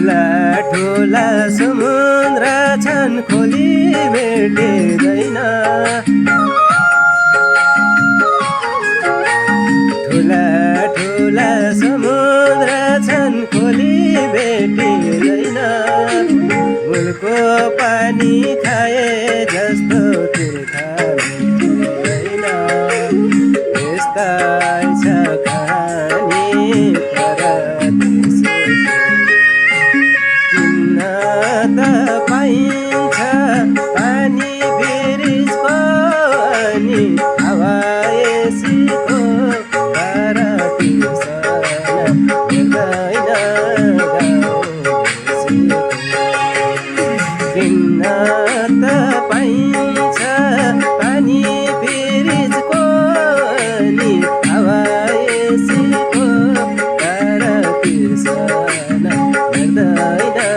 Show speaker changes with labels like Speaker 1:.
Speaker 1: ठुला ठुला समुद्र छन् खोली भेटिँदैन ठुला ठुला समुद्र छन् खोली भेटिँदैन मूलको पानी खाए जस्तो तिर्खा भेटिँदैन यस्तै छ कहानी परदेशको किन्न त पाइन्छ पानी ब्रिजको अनि हावा एसीको तर तिर्सन हेर्दैन किन्न त पाइन्छ पानी ब्रिजको अनि हावा एसीको तर तिर्सन हेर्दैन